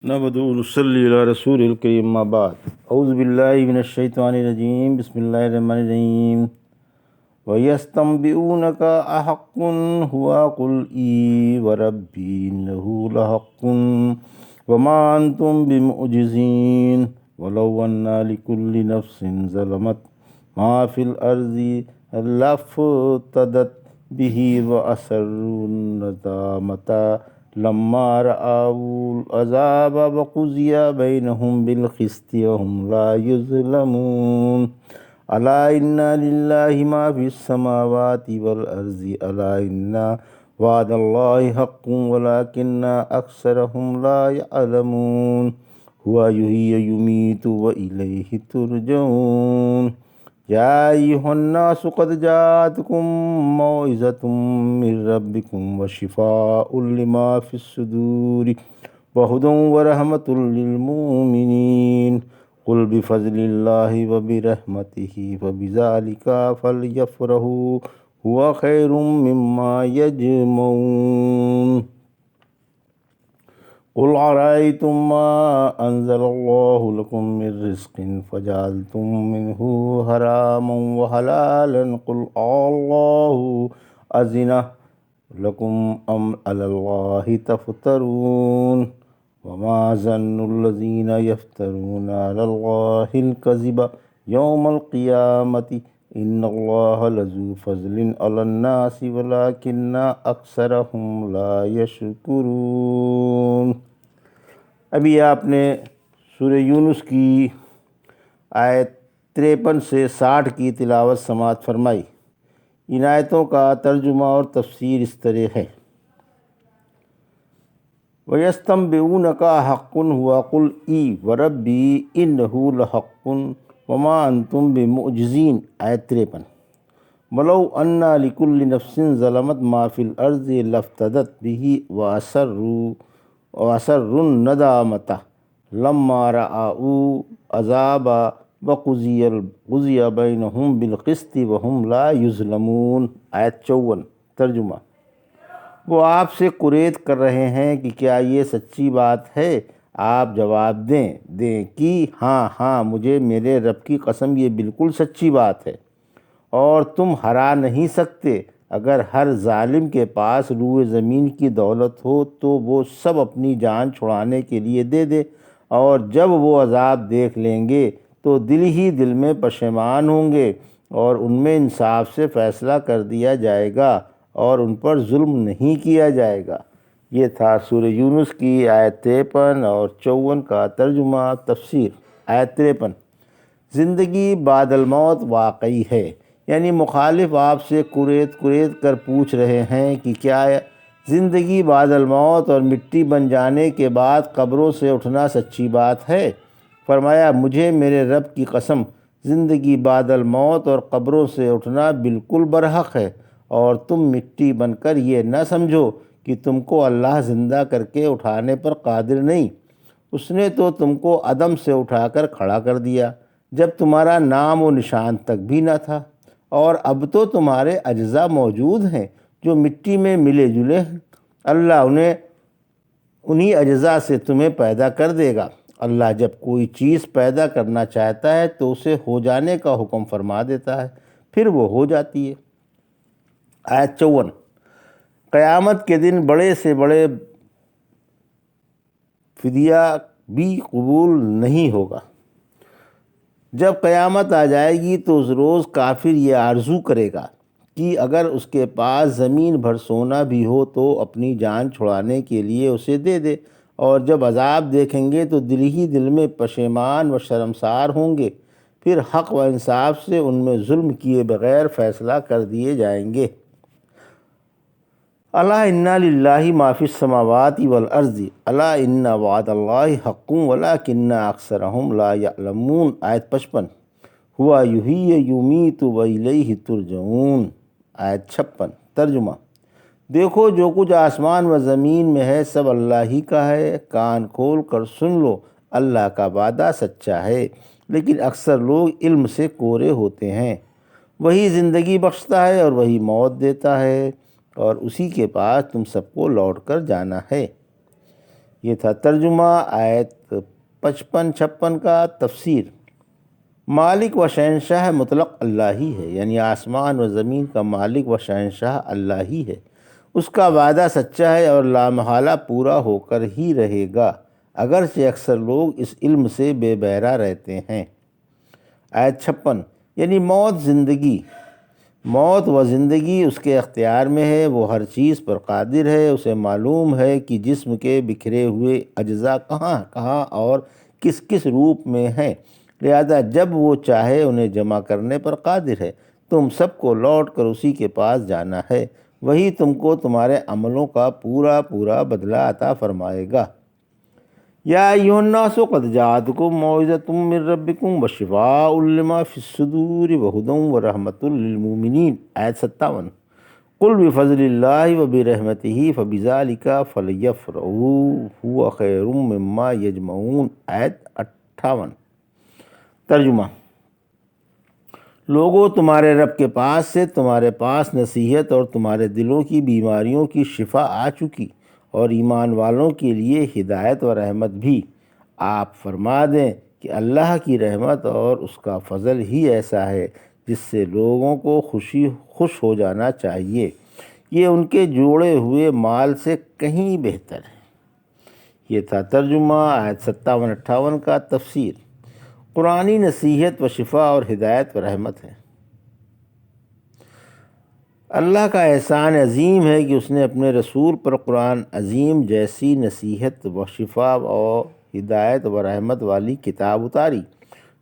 نحمدہ و نصلی علی رسول الکریم اما بعد اعوذ باللہ من الشیطان الرجیم بسم اللہ الرحمن الرحیم وَيَسْتَنْبِئُونَكَ أَحَقٌّ هُوَ قُلْ إِي وَرَبِّي إِنَّهُ لَحَقٌّ وَمَا أَنْتُمْ بِمُعْجِزِينَ وَلَوْ أَنَّ لِكُلِّ نَفْسٍ ظَلَمَتْ مَا فِي الْأَرْضِ لَافْتَدَتْ بِهِ وَأَسَرُّوا النَّدَامَةَ لما رأوا العذاب وقضي بينهم بالقسط وهم لا يظلمون ألا إن لله ما في السماوات والأرض ألا إن وعد الله حق ولكن أكثرهم لا يعلمون هو يحيي ويميت وإليه ترجعون يا أيها الناس قد جاءتكم موعظة من ربكم وشفاء لما في الصدور وهدى ورحمة للمؤمنين قل بفضل الله وبرحمته فبذلك فليفرحوا هو خير مما يجمعون قل أرأيتم ما أنزل الله لكم من رزق فجعلتم منه حراما وحلالا قل الله أذن لكم أم على الله تفترون وما ظن الذين يفترون على الله الكذب يوم القيامة إن الله لذو فضل على الناس ولكن أكثرهم لا يشكرون۔ ابھی آپ نے سورہ یونس کی آیت 53 سے 60 کی تلاوت سماعت فرمائی۔ ان آیتوں کا ترجمہ اور تفسیر اس طرح ہے۔ وَيَسْتَنْبِئُونَكَ أَحَقٌّ هُوَ قُلْ إِي وَرَبِّي إِنَّهُ لَحَقٌّ وَمَا أَنْتُمْ بِمُعْجِزِينَ آیت 53۔ وَلَوْ أَنَّ لِكُلِّ نَفْسٍ ظَلَمَتْ مَا فِي الْأَرْضِ لَافْتَدَتْ بِهِ وَأَسَرُّوا النَّدَامَةَ لَمَّا رَأَوُا الْعَذَابَ وَقُضِيَ بَيْنَهُمْ بِالْقِسْطِ وَهُمْ لَا يُظْلَمُونَ آیت 54۔ ترجمہ: وہ آپ سے قریت کر رہے ہیں کہ کیا یہ سچی بات ہے؟ آپ جواب دیں کہ ہاں مجھے میرے رب کی قسم یہ بالکل سچی بات ہے، اور تم ہرا نہیں سکتے۔ اگر ہر ظالم کے پاس روئے زمین کی دولت ہو تو وہ سب اپنی جان چھڑانے کے لیے دے دے، اور جب وہ عذاب دیکھ لیں گے تو دل ہی دل میں پشیمان ہوں گے، اور ان میں انصاف سے فیصلہ کر دیا جائے گا اور ان پر ظلم نہیں کیا جائے گا۔ یہ تھا سورہ یونس کی آیت 53 اور 54 کا ترجمہ تفسیر۔ آیت 53: زندگی بعد الموت واقعی ہے، یعنی مخالف آپ سے قریت کر پوچھ رہے ہیں کہ کیا زندگی بعد الموت اور مٹی بن جانے کے بعد قبروں سے اٹھنا سچی بات ہے؟ فرمایا، مجھے میرے رب کی قسم، زندگی بعد الموت اور قبروں سے اٹھنا بالکل برحق ہے، اور تم مٹی بن کر یہ نہ سمجھو کہ تم کو اللہ زندہ کر کے اٹھانے پر قادر نہیں۔ اس نے تو تم کو عدم سے اٹھا کر کھڑا کر دیا جب تمہارا نام و نشان تک بھی نہ تھا، اور اب تو تمہارے اجزاء موجود ہیں جو مٹی میں ملے جلے ہیں۔ اللہ انہی اجزاء سے تمہیں پیدا کر دے گا۔ اللہ جب کوئی چیز پیدا کرنا چاہتا ہے تو اسے ہو جانے کا حکم فرما دیتا ہے، پھر وہ ہو جاتی ہے۔ آیت 54: قیامت کے دن بڑے سے بڑے فدیہ بھی قبول نہیں ہوگا۔ جب قیامت آ جائے گی تو اس روز کافر یہ آرزو کرے گا کہ اگر اس کے پاس زمین بھر سونا بھی ہو تو اپنی جان چھڑانے کے لیے اسے دے دے، اور جب عذاب دیکھیں گے تو دل ہی دل میں پشیمان و شرمسار ہوں گے، پھر حق و انصاف سے ان میں ظلم کیے بغیر فیصلہ کر دیے جائیں گے۔ الا ان للہ ما فی السماوات والارض الا ان وعد اللہ حق ولکن اکثرهم لا یعلمون آیت 55۔ ہوا یحیی ویمیت والیہ ترجعون آیت 56۔ ترجمہ: دیکھو جو کچھ آسمان و زمین میں ہے سب اللہ ہی کا ہے، کان کھول کر سن لو، اللہ کا وعدہ سچا ہے، لیکن اکثر لوگ علم سے کورے ہوتے ہیں۔ وہی زندگی بخشتا ہے اور وہی موت دیتا ہے، اور اسی کے پاس تم سب کو لوٹ کر جانا ہے۔ یہ تھا ترجمہ آیت 55-56 کا۔ تفسیر: مالک و شہنشاہ مطلق اللہ ہی ہے، یعنی آسمان و زمین کا مالک و شہنشاہ اللہ ہی ہے۔ اس کا وعدہ سچا ہے اور لامحالہ پورا ہو کر ہی رہے گا، اگرچہ اکثر لوگ اس علم سے بے بہرہ رہتے ہیں۔ آیت 56، یعنی موت و زندگی اس کے اختیار میں ہے، وہ ہر چیز پر قادر ہے۔ اسے معلوم ہے کہ جسم کے بکھرے ہوئے اجزاء کہاں کہاں اور کس کس روپ میں ہیں، لہذا جب وہ چاہے انہیں جمع کرنے پر قادر ہے۔ تم سب کو لوٹ کر اسی کے پاس جانا ہے، وہی تم کو تمہارے عملوں کا پورا پورا بدلہ عطا فرمائے گا۔ یا ایھا الناس قد جاءتکم موعظۃ من ربکم وشفاء لما فی الصدور وہدی ورحمۃ للمؤمنین۔ آیت 57، قل بفضل اللہ وبرحمتہ فبذلک فلیفرحوا ھو خیر مما یجمعون۔ آیت 58۔ ترجمہ: لوگو، تمہارے رب کے پاس سے تمہارے پاس نصیحت اور تمہارے دلوں کی بیماریوں کی شفا آ چکی، اور ایمان والوں کے لیے ہدایت و رحمت بھی۔ آپ فرما دیں کہ اللہ کی رحمت اور اس کا فضل ہی ایسا ہے جس سے لوگوں کو خوش ہو جانا چاہیے، یہ ان کے جوڑے ہوئے مال سے کہیں بہتر ہے۔ یہ تھا ترجمہ آیت 57-58 کا۔ تفسیر: قرآنی نصیحت و شفا اور ہدایت و رحمت ہے۔ اللہ کا احسان عظیم ہے کہ اس نے اپنے رسول پر قرآن عظیم جیسی نصیحت و شفا اور ہدایت و رحمت والی کتاب اتاری،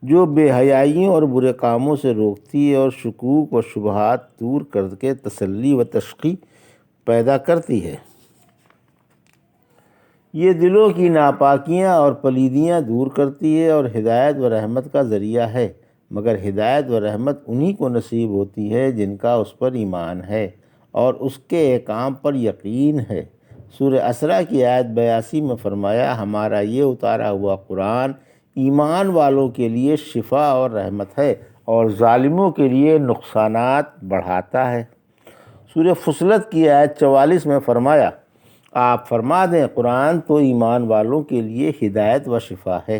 جو بے حیائیوں اور برے کاموں سے روکتی ہے اور شکوک و شبہات دور کر کے تسلی و تشقی پیدا کرتی ہے۔ یہ دلوں کی ناپاکیاں اور پلیدیاں دور کرتی ہے اور ہدایت و رحمت کا ذریعہ ہے، مگر ہدایت و رحمت انہی کو نصیب ہوتی ہے جن کا اس پر ایمان ہے اور اس کے احکام پر یقین ہے۔ سورہ اسراء کی آیت 82 میں فرمایا، ہمارا یہ اتارا ہوا قرآن ایمان والوں کے لیے شفا اور رحمت ہے اور ظالموں کے لیے نقصانات بڑھاتا ہے۔ سورہ فصلت کی آیت 44 میں فرمایا، آپ فرما دیں قرآن تو ایمان والوں کے لیے ہدایت و شفا ہے۔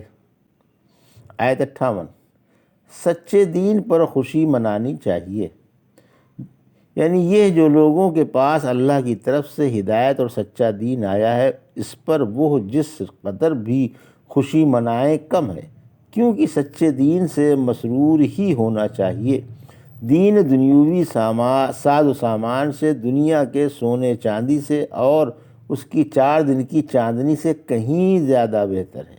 آیت 58، سچے دین پر خوشی منانی چاہیے، یعنی یہ جو لوگوں کے پاس اللہ کی طرف سے ہدایت اور سچا دین آیا ہے، اس پر وہ جس قدر بھی خوشی منائیں کم ہے، کیونکہ سچے دین سے مسرور ہی ہونا چاہیے۔ دین دنیوی ساز و سامان سے، دنیا کے سونے چاندی سے اور اس کی 4 دن کی چاندنی سے کہیں زیادہ بہتر ہے۔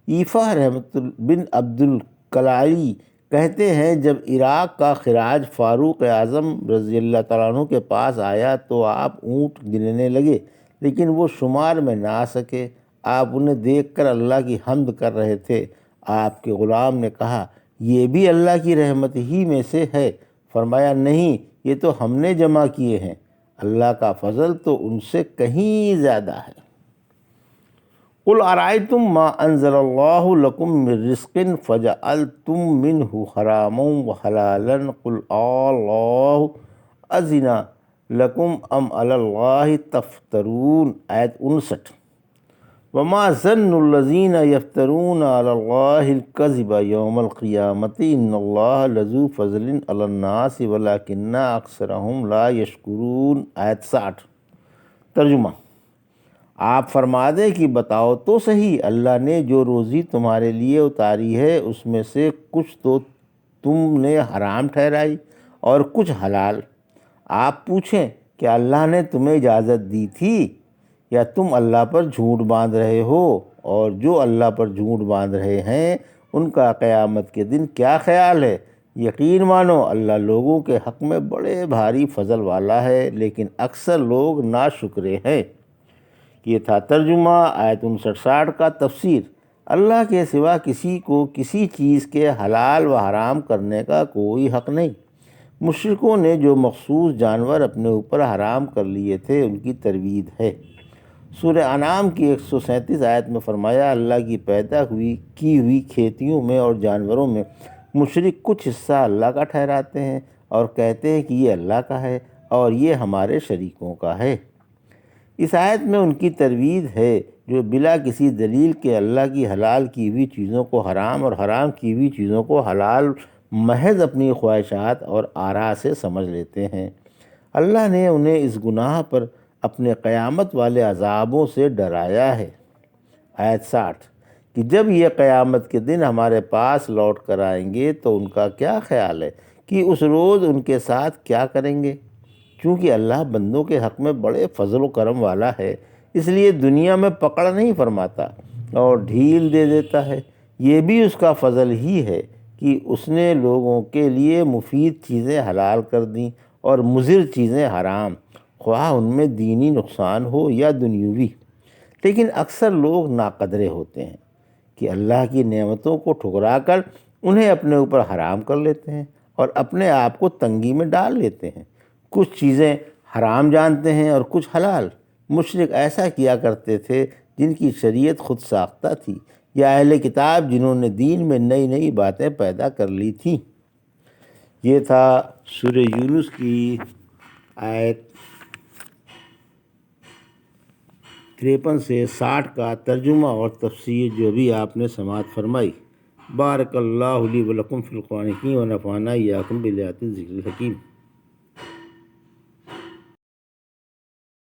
ایفا رحمت بن عبد الکلائی کہتے ہیں، جب عراق کا خراج فاروق اعظم رضی اللہ تعالیٰ عنہ کے پاس آیا تو آپ اونٹ گننے لگے، لیکن وہ شمار میں نہ آ سکے۔ آپ انہیں دیکھ کر اللہ کی حمد کر رہے تھے۔ آپ کے غلام نے کہا، یہ بھی اللہ کی رحمت ہی میں سے ہے؟ فرمایا، نہیں، یہ تو ہم نے جمع کیے ہیں، اللہ کا فضل تو ان سے کہیں زیادہ ہے۔ قل ارأیتم ما انزل اللہ لکم من رزق فجعلتم منہ حراما وحلالا قل اللہ اذن لکم ام علی اللہ تفترون۔ آیت 59، وما ظن الذین یفترون علی اللہ الکذب یوم القیامۃ ان اللہ لذو فضل علی الناس ولکن اکثرہم لا یشکرون۔ آیت 60۔ ترجمہ: آپ فرما دیں کہ بتاؤ تو صحیح، اللہ نے جو روزی تمہارے لیے اتاری ہے اس میں سے کچھ تو تم نے حرام ٹھہرائی اور کچھ حلال۔ آپ پوچھیں، کیا اللہ نے تمہیں اجازت دی تھی یا تم اللہ پر جھوٹ باندھ رہے ہو؟ اور جو اللہ پر جھوٹ باندھ رہے ہیں ان کا قیامت کے دن کیا خیال ہے؟ یقین مانو اللہ لوگوں کے حق میں بڑے بھاری فضل والا ہے، لیکن اکثر لوگ ناشکرے ہیں۔ یہ تھا ترجمہ آیت 59-60 کا۔ تفسیر: اللہ کے سوا کسی کو کسی چیز کے حلال و حرام کرنے کا کوئی حق نہیں۔ مشرکوں نے جو مخصوص جانور اپنے اوپر حرام کر لیے تھے ان کی ترویج ہے۔ سورہ انعام کی 137 آیت میں فرمایا، اللہ کی پیدا کی ہوئی کھیتیوں میں اور جانوروں میں مشرک کچھ حصہ اللہ کا ٹھہراتے ہیں اور کہتے ہیں کہ یہ اللہ کا ہے اور یہ ہمارے شریکوں کا ہے۔ اس آیت میں ان کی ترویج ہے جو بلا کسی دلیل کے اللہ کی حلال کی ہوئی چیزوں کو حرام اور حرام کی ہوئی چیزوں کو حلال محض اپنی خواہشات اور آراء سے سمجھ لیتے ہیں۔ اللہ نے انہیں اس گناہ پر اپنے قیامت والے عذابوں سے ڈرایا ہے۔ آیت 60 کہ جب یہ قیامت کے دن ہمارے پاس لوٹ کر آئیں گے تو ان کا کیا خیال ہے کہ اس روز ان کے ساتھ کیا کریں گے؟ چونکہ اللہ بندوں کے حق میں بڑے فضل و کرم والا ہے، اس لیے دنیا میں پکڑ نہیں فرماتا اور ڈھیل دے دیتا ہے۔ یہ بھی اس کا فضل ہی ہے کہ اس نے لوگوں کے لیے مفید چیزیں حلال کر دیں اور مضر چیزیں حرام، خواہ ان میں دینی نقصان ہو یا دنیوی۔ لیکن اکثر لوگ ناقدرے ہوتے ہیں کہ اللہ کی نعمتوں کو ٹھکرا کر انہیں اپنے اوپر حرام کر لیتے ہیں اور اپنے آپ کو تنگی میں ڈال لیتے ہیں۔ کچھ چیزیں حرام جانتے ہیں اور کچھ حلال۔ مشرک ایسا کیا کرتے تھے جن کی شریعت خود ساختہ تھی، یا اہل کتاب جنہوں نے دین میں نئی نئی باتیں پیدا کر لی تھیں۔ یہ تھا سورہ یونس کی آیت 53 سے 60 کا ترجمہ اور تفسیر جو بھی آپ نے سماعت فرمائی۔ بارک اللہ لی و لکم فی القرآن الحکیم و نفعنا ایاکم بالآیات الذکر الحکیم۔